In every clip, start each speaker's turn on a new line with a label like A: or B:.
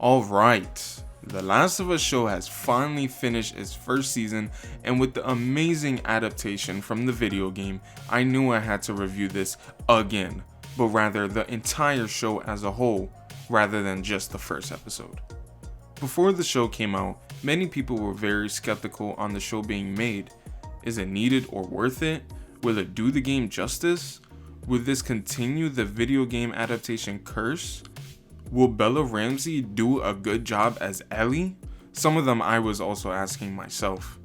A: Alright, The Last of Us show has finally finished its first season, and with the amazing adaptation from the video game, I knew I had to review this again, but rather the entire show as a whole, rather than just the first episode. Before the show came out, many people were very skeptical on the show being made. Is it needed or worth it? Will it do the game justice? Will this continue the video game adaptation curse? Will Bella Ramsey do a good job as Ellie? Some of them I was also asking myself.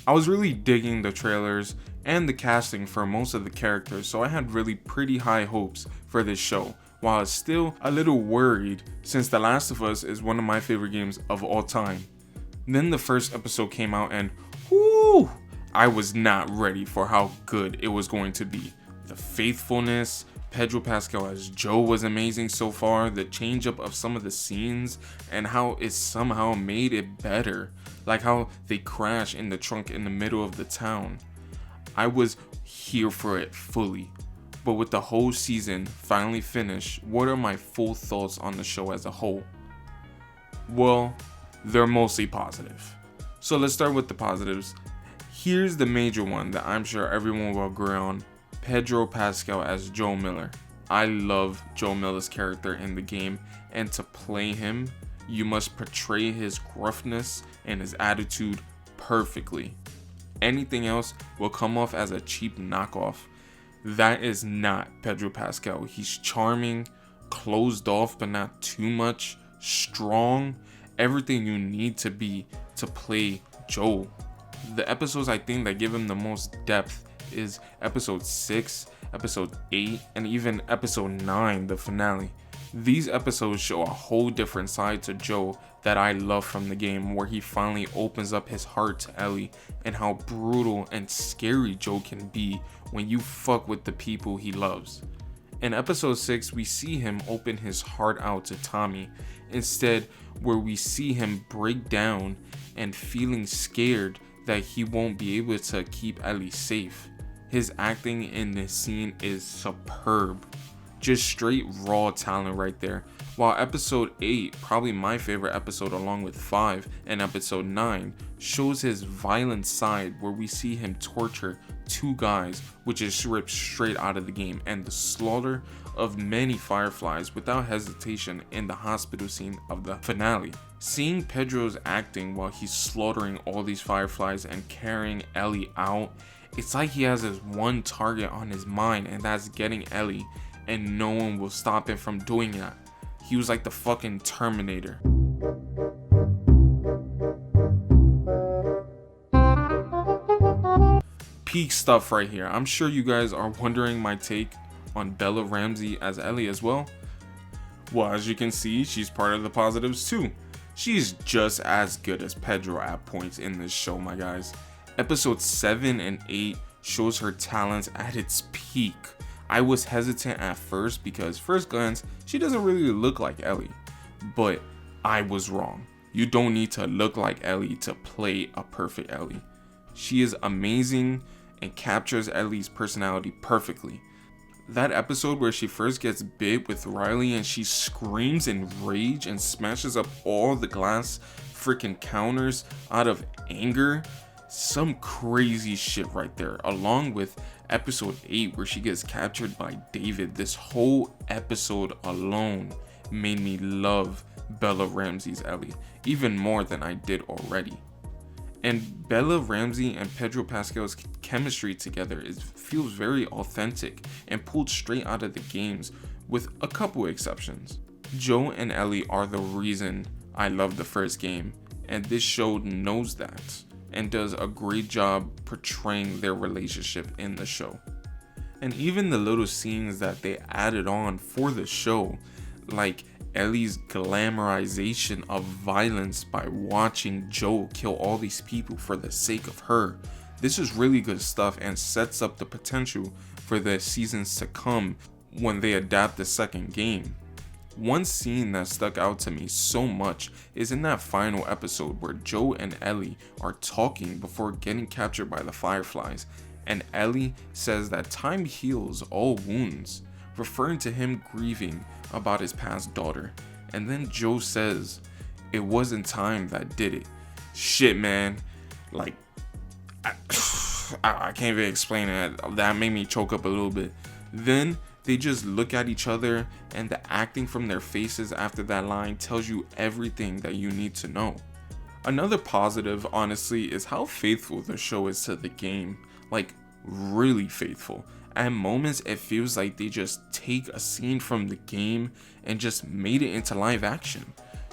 A: I was really digging the trailers and the casting for most of the characters, so I had really pretty high hopes for this show, while I was still a little worried since The Last of Us is one of my favorite games of all time. Then the first episode came out and whoo, I was not ready for how good it was going to be. The faithfulness, Pedro Pascal as Joe was amazing so far, the change up of some of the scenes and how it somehow made it better, like how they crash in the trunk in the middle of the town. I was here for it fully, but with the whole season finally finished, what are my full thoughts on the show as a whole? Well, they're mostly positive. So let's start with the positives. Here's the major one that I'm sure everyone will agree on. Pedro Pascal as Joel Miller. I love Joel Miller's character in the game, and to play him, you must portray his gruffness and his attitude perfectly. Anything else will come off as a cheap knockoff. That is not Pedro Pascal. He's charming, closed off but not too much, strong, everything you need to be to play Joel. The episodes I think that give him the most depth is episode 6, episode 8, and even episode 9, the finale. These episodes show a whole different side to Joe that I love from the game, where he finally opens up his heart to Ellie and how brutal and scary Joe can be when you fuck with the people he loves. In episode 6, we see him open his heart out to Tommy, instead where we see him break down and feeling scared that he won't be able to keep Ellie safe. His acting in this scene is superb. Just straight raw talent right there. While episode 8, probably my favorite episode along with 5 and episode 9, shows his violent side where we see him torture 2 guys, which is ripped straight out of the game, and the slaughter of many fireflies without hesitation in the hospital scene of the finale. Seeing Pedro's acting while he's slaughtering all these fireflies and carrying Ellie out, it's like he has this one target on his mind, and that's getting Ellie, and no one will stop him from doing that. He was like the fucking Terminator. Peak stuff right here. I'm sure you guys are wondering my take on Bella Ramsey as Ellie as well. Well, as you can see, she's part of the positives too. She's just as good as Pedro at points in this show, my guys. Episodes 7 and 8 shows her talents at its peak. I was hesitant at first because first glance, she doesn't really look like Ellie. But I was wrong. You don't need to look like Ellie to play a perfect Ellie. She is amazing and captures Ellie's personality perfectly. That episode where she first gets bit with Riley and she screams in rage and smashes up all the glass freaking counters out of anger. Some crazy shit right there, along with episode 8 where she gets captured by David. This whole episode alone made me love Bella Ramsey's Ellie even more than I did already. And Bella Ramsey and Pedro Pascal's chemistry together feels very authentic and pulled straight out of the games, with a couple exceptions. Joe and Ellie are the reason I love the first game, and this show knows that and does a great job portraying their relationship in the show. And even the little scenes that they added on for the show, like Ellie's glamorization of violence by watching Joe kill all these people for the sake of her. This is really good stuff and sets up the potential for the seasons to come when they adapt the second game. One scene that stuck out to me so much is in that final episode where Joe and Ellie are talking before getting captured by the fireflies, and Ellie says that time heals all wounds, referring to him grieving about his past daughter. And then Joe says, "It wasn't time that did it." Shit, man. Like, I can't even explain it. That made me choke up a little bit. Then they just look at each other, and the acting from their faces after that line tells you everything that you need to know. Another positive, honestly, is how faithful the show is to the game. Like, really faithful. At moments, it feels like they just take a scene from the game and just made it into live action.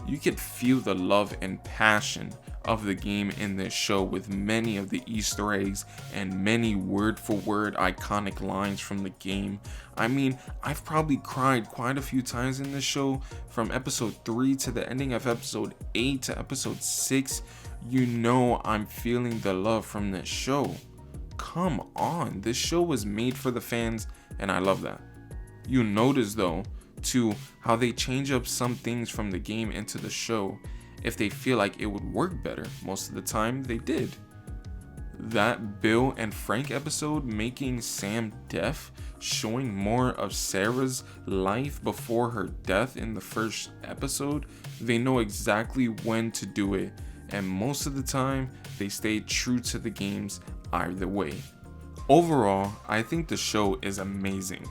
A: You could feel the love and passion of the game in this show, with many of the Easter eggs and many word for word iconic lines from the game. I mean, I've probably cried quite a few times in this show, from episode 3 to the ending of episode 8 to episode 6. You know I'm feeling the love from this show. Come on, this show was made for the fans, and I love that. You notice though, too, how they change up some things from the game into the show if they feel like it would work better. Most of the time they did. That Bill and Frank episode making Sam deaf, showing more of Sarah's life before her death in the first episode, they know exactly when to do it, and most of the time they stay true to the games either way. Overall, I think the show is amazing.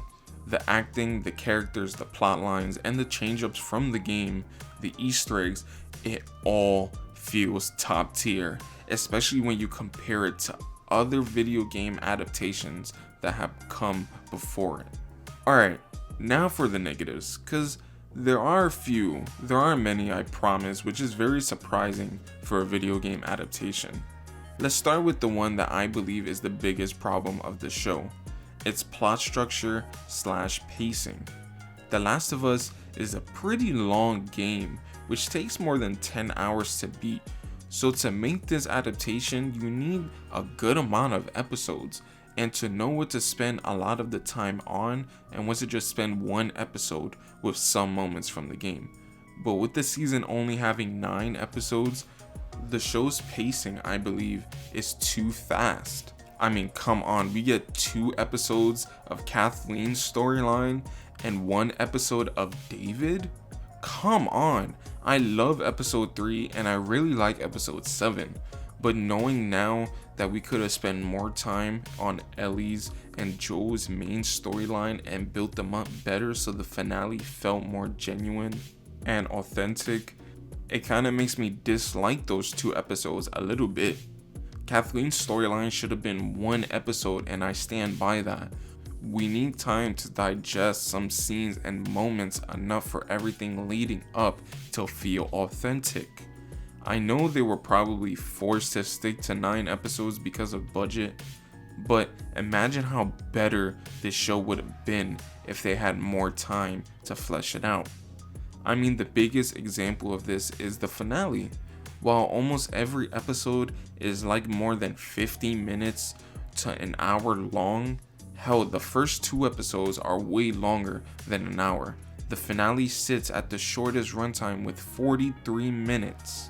A: The acting, the characters, the plot lines, and the change-ups from the game, the Easter eggs, it all feels top tier, especially when you compare it to other video game adaptations that have come before it. Alright, now for the negatives, cause there are many, I promise, which is very surprising for a video game adaptation. Let's start with the one that I believe is the biggest problem of the show. Its plot structure / pacing. The Last of Us is a pretty long game, which takes more than 10 hours to beat. So to make this adaptation, you need a good amount of episodes, and to know what to spend a lot of the time on, and when to just spend one episode with some moments from the game. But with the season only having 9 episodes, the show's pacing, I believe, is too fast. I mean, come on, we get 2 episodes of Kathleen's storyline and 1 episode of David? Come on, I love episode 3 and I really like episode 7, but knowing now that we could have spent more time on Ellie's and Joel's main storyline and built them up better so the finale felt more genuine and authentic, it kind of makes me dislike those 2 episodes a little bit. Kathleen's storyline should have been 1 episode, and I stand by that. We need time to digest some scenes and moments enough for everything leading up to feel authentic. I know they were probably forced to stick to 9 episodes because of budget, but imagine how better this show would have been if they had more time to flesh it out. I mean, the biggest example of this is the finale. While almost every episode is like more than 50 minutes to an hour long, hell, the first 2 episodes are way longer than an hour. The finale sits at the shortest runtime with 43 minutes.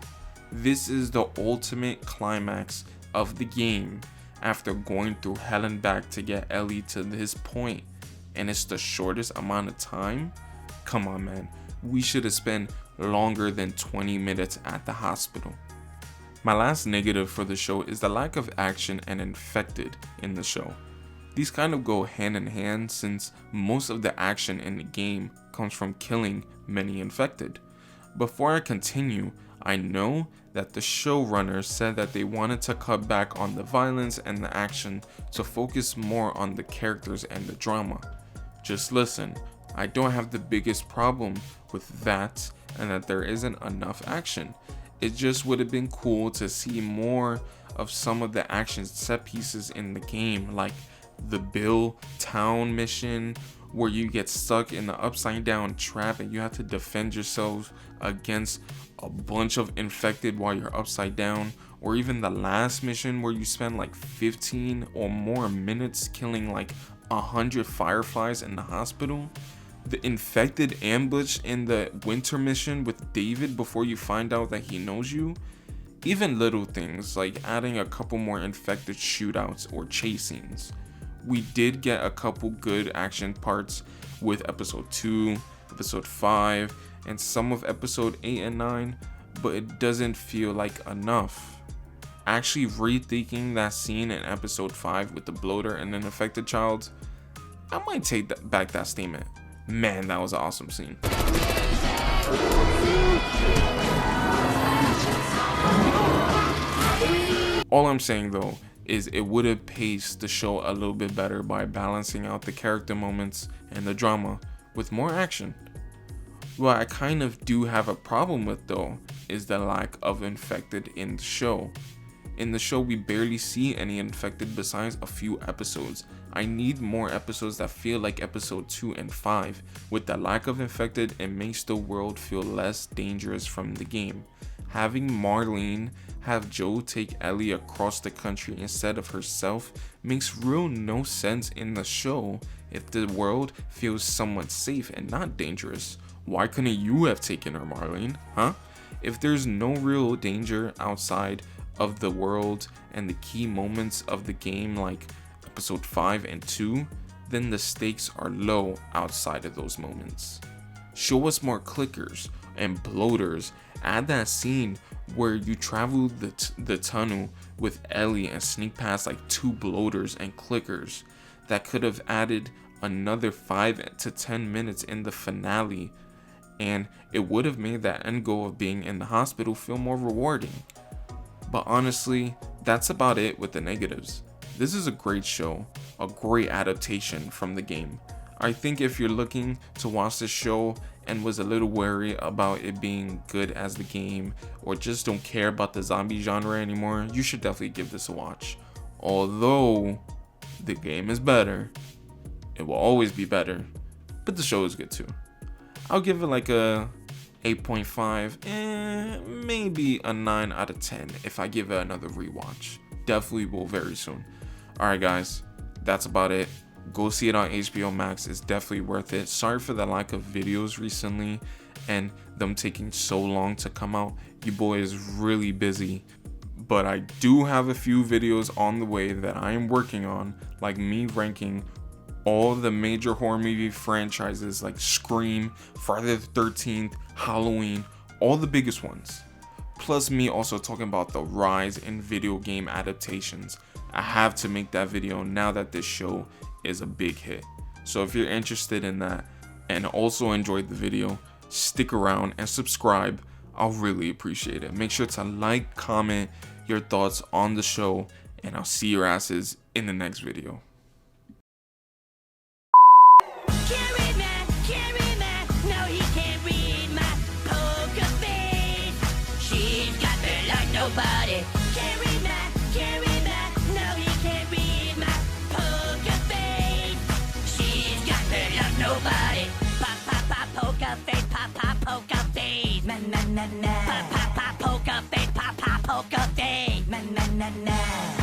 A: This is the ultimate climax of the game after going through hell and back to get Ellie to this point, and it's the shortest amount of time? Come on, man. We should have spent longer than 20 minutes at the hospital. My last negative for the show is the lack of action and infected in the show. These kind of go hand in hand since most of the action in the game comes from killing many infected. Before I continue, I know that the showrunners said that they wanted to cut back on the violence and the action to focus more on the characters and the drama. Just listen, I don't have the biggest problem with that and that there isn't enough action. It just would have been cool to see more of some of the action set pieces in the game, like the Bill Town mission where you get stuck in the upside down trap and you have to defend yourself against a bunch of infected while you're upside down, or even the last mission where you spend like 15 or more minutes killing like 100 fireflies in the hospital. The infected ambush in the winter mission with David before you find out that he knows you. Even little things like adding a couple more infected shootouts or chase scenes. We did get a couple good action parts with episode 2, episode 5, and some of episode 8 and 9, but it doesn't feel like enough. Actually rethinking that scene in episode 5 with the bloater and an infected child, I might take back that statement. Man, that was an awesome scene. All I'm saying though is it would have paced the show a little bit better by balancing out the character moments and the drama with more action. What I kind of do have a problem with though is the lack of infected in the show. In the show, we barely see any infected besides a few episodes. I need more episodes that feel like episode 2 and 5. With the lack of infected, it makes the world feel less dangerous from the game. Having Marlene have Joe take Ellie across the country instead of herself makes real no sense in the show. If the world feels somewhat safe and not dangerous, why couldn't you have taken her, Marlene? Huh? If there's no real danger outside of the world and the key moments of the game like episode 5 and 2, then the stakes are low outside of those moments. Show us more clickers and bloaters. Add that scene where you travel the tunnel with Ellie and sneak past like 2 bloaters and clickers. That could have added another 5 to 10 minutes in the finale, and it would have made that end goal of being in the hospital feel more rewarding. But honestly, that's about it with the negatives. This is a great show, a great adaptation from the game. I think if you're looking to watch this show and was a little wary about it being good as the game, or just don't care about the zombie genre anymore, you should definitely give this a watch. Although the game is better, it will always be better, but the show is good too. I'll give it like a 8.5, maybe a 9 out of 10 if I give it another rewatch. Definitely will very soon. Alright guys, that's about it. Go see it on HBO Max, it's definitely worth it. Sorry for the lack of videos recently and them taking so long to come out. You boy is really busy, but I do have a few videos on the way that I am working on, like me ranking all the major horror movie franchises like Scream, Friday the 13th, Halloween, all the biggest ones. Plus me also talking about the rise in video game adaptations. I have to make that video now that this show is a big hit. So if you're interested in that and also enjoyed the video, stick around and subscribe. I'll really appreciate it. Make sure to like, comment your thoughts on the show, and I'll see your asses in the next video.
B: Nobody can read no he can't read my poker face. She's got me like nobody. Pop poker face, pop poker face. Na na na na. Pop poker face, pop poker face. Na na na na.